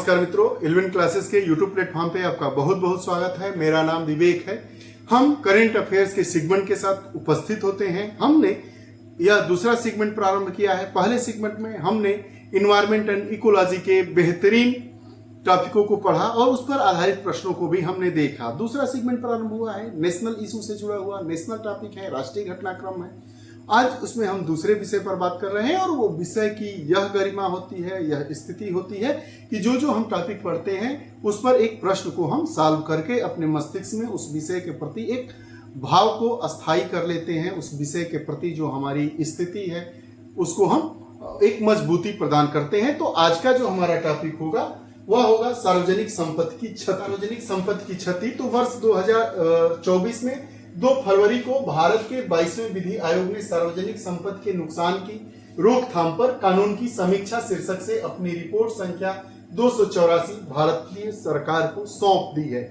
नमस्कार मित्रों, eleven classes के यूट्यूब प्लेटफॉर्म पे आपका बहुत बहुत स्वागत है। मेरा नाम विवेक है। हम करेंट अफेयर्स के सेगमेंट के साथ उपस्थित होते हैं। हमने यह दूसरा सेगमेंट प्रारंभ किया है। पहले सेगमेंट में हमने इन्वायरमेंट एंड इकोलॉजी के बेहतरीन टॉपिकों को पढ़ा और उस पर आधारित प्रश्नों को भी हमने देखा। दूसरा सेगमेंट प्रारंभ हुआ है नेशनल इशू से जुड़ा हुआ, नेशनल टॉपिक है, राष्ट्रीय घटनाक्रम है। आज उसमें हम दूसरे विषय पर बात कर रहे हैं और वो विषय की यह गरिमा होती है, यह स्थिति होती है कि जो जो हम टॉपिक पढ़ते हैं उस पर एक प्रश्न को हम सॉल्व करके अपने मस्तिष्क में उस विषय के प्रति एक भाव को अस्थायी कर लेते हैं। उस विषय के प्रति जो हमारी स्थिति है उसको हम एक मजबूती प्रदान करते हैं। तो आज का जो हमारा टॉपिक होगा वह होगा सार्वजनिक संपत्ति की क्षति। सार्वजनिक संपत्ति की क्षति। तो वर्ष 2024 में 2 फरवरी को भारत के 22वें विधि आयोग ने सार्वजनिक संपत्ति के नुकसान की रोकथाम पर कानून की समीक्षा शीर्षक से अपनी रिपोर्ट संख्या 284 भारतीय सरकार को सौंप दी है।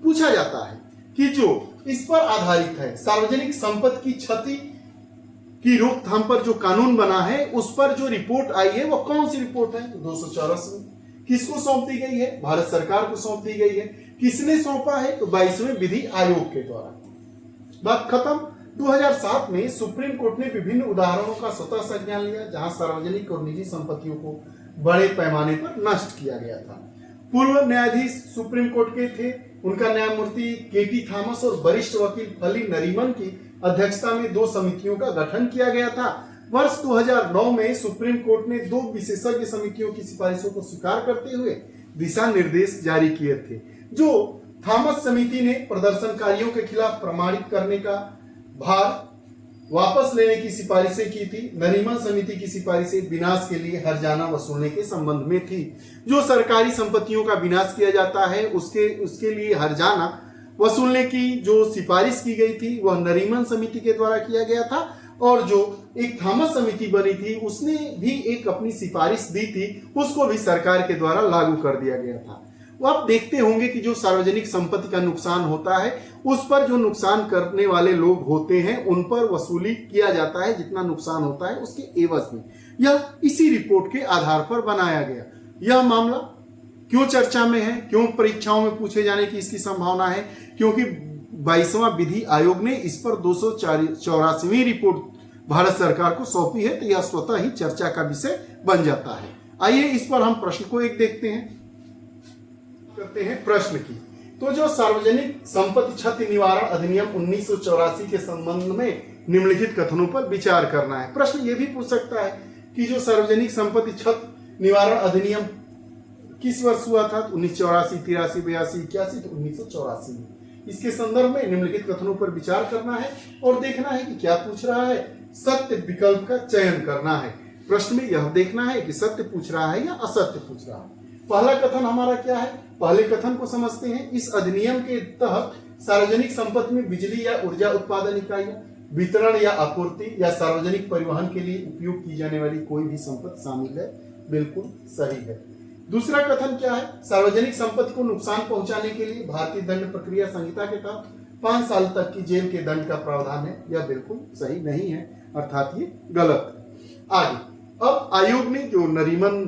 पूछा जाता है कि जो इस पर आधारित है, सार्वजनिक संपत्ति की क्षति की रोकथाम पर जो कानून बना है उस पर जो रिपोर्ट आई है वह कौन सी रिपोर्ट है? 284 किसको सौंप दी गई है? भारत सरकार को सौंप दी गई है। किसने सौंपा है? तो 22वें विधि आयोग के द्वारा। बात खत्म। 2007 में सुप्रीम कोर्ट ने विभिन्न उदाहरणों का स्वतः संज्ञान लिया जहां सार्वजनिक और निजी संपत्तियों को बड़े पैमाने पर नष्ट किया गया था। पूर्व न्यायाधीश सुप्रीम कोर्ट के थे, उनका न्यायमूर्ति केटी थॉमस और वरिष्ठ वकील फली नरीमन की अध्यक्षता में 2 समितियों का गठन किया गया था। वर्ष 2009 में सुप्रीम कोर्ट ने 2 विशेषज्ञ समितियों की सिफारिशों को स्वीकार करते हुए दिशा निर्देश जारी किए थे। जो थॉमस समिति ने प्रदर्शनकारियों के खिलाफ प्रमाणित करने का भार वापस लेने की सिफारिशें की थी। नरीमन समिति की सिफारिशें विनाश के लिए हर्जाना वसूलने के संबंध में थी। जो सरकारी संपत्तियों का विनाश किया जाता है उसके लिए हर्जाना वसूलने की जो सिफारिश की गई थी वह नरीमन समिति के द्वारा किया गया था और जो एक थॉमस समिति बनी थी उसने भी एक अपनी सिफारिश दी थी, उसको भी सरकार के द्वारा लागू कर दिया गया था। वो आप देखते होंगे कि जो सार्वजनिक संपत्ति का नुकसान होता है उस पर जो नुकसान करने वाले लोग होते हैं उन पर वसूली किया जाता है जितना नुकसान होता है उसके एवज में। यह इसी रिपोर्ट के आधार पर बनाया गया। यह मामला क्यों चर्चा में है, क्यों परीक्षाओं में पूछे जाने की इसकी संभावना है? क्योंकि 22वां विधि आयोग ने इस पर 284वीं रिपोर्ट भारत सरकार को सौंपी है, तो यह स्वतः ही चर्चा का विषय बन जाता है। आइए इस पर हम प्रश्न को एक देखते हैं। करते हैं प्रश्न की। तो जो सार्वजनिक संपत्ति क्षति निवारण अधिनियम 1984 के संबंध में निम्नलिखित कथनों पर विचार करना है। प्रश्न ये भी पूछ सकता है कि जो सार्वजनिक संपत्ति क्षति निवारण अधिनियम किस वर्ष हुआ था? 1984, 83, 82, 81, तो 1984 में। इसके संदर्भ में निम्नलिखित कथनों पर विचार करना है और देखना है कि क्या पूछ रहा है। सत्य विकल्प का चयन करना है। प्रश्न में यह देखना है कि सत्य पूछ रहा है या असत्य पूछ रहा है। पहला कथन हमारा क्या है? पहले कथन को समझते हैं। इस अधिनियम के तहत सार्वजनिक संपत्ति में बिजली या ऊर्जा उत्पादन इकाइयां, वितरण या आपूर्ति या सार्वजनिक परिवहन के लिए उपयोग की जाने वाली कोई भी संपत्ति शामिल है। बिल्कुल सही है। दूसरा कथन क्या है? सार्वजनिक संपत्ति को नुकसान पहुंचाने के लिए भारतीय दंड प्रक्रिया संहिता के तहत 5 साल तक की जेल के दंड का प्रावधान है। यह बिल्कुल सही नहीं है, अर्थात ये गलत है। आगे अब आयोग ने जो नरीमन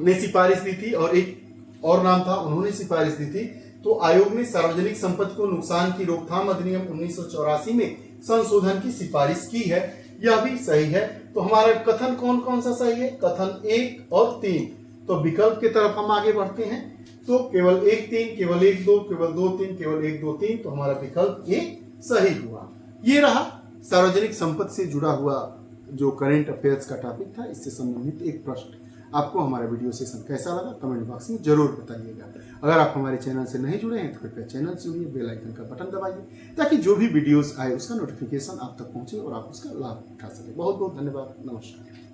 ने सिफारिश दी थी और एक और नाम था, उन्होंने सिफारिश दी थी, तो आयोग ने सार्वजनिक संपत्ति को नुकसान की रोकथाम अधिनियम 1984 में संशोधन की सिफारिश की है। यह भी सही है। तो हमारा कथन कौन कौन सा सही है? कथन 1 और 3। तो विकल्प की तरफ हम आगे बढ़ते हैं। तो केवल 1, 3, केवल 1, 2, केवल 2, 3, केवल 1, 2, 3, तो हमारा विकल्प A सही हुआ। ये रहा सार्वजनिक संपत्ति से जुड़ा हुआ जो करेंट अफेयर्स का टॉपिक था, इससे संबंधित एक प्रश्न। आपको हमारा वीडियो सेशन कैसा लगा कमेंट बॉक्स में जरूर बताइएगा। अगर आप हमारे चैनल से नहीं जुड़े हैं तो कृपया चैनल से जुड़िए, बेल आइकन का बटन दबाइए ताकि जो भी वीडियोस आए उसका नोटिफिकेशन आप तक पहुंचे और आप उसका लाभ उठा सके। बहुत बहुत धन्यवाद। नमस्कार।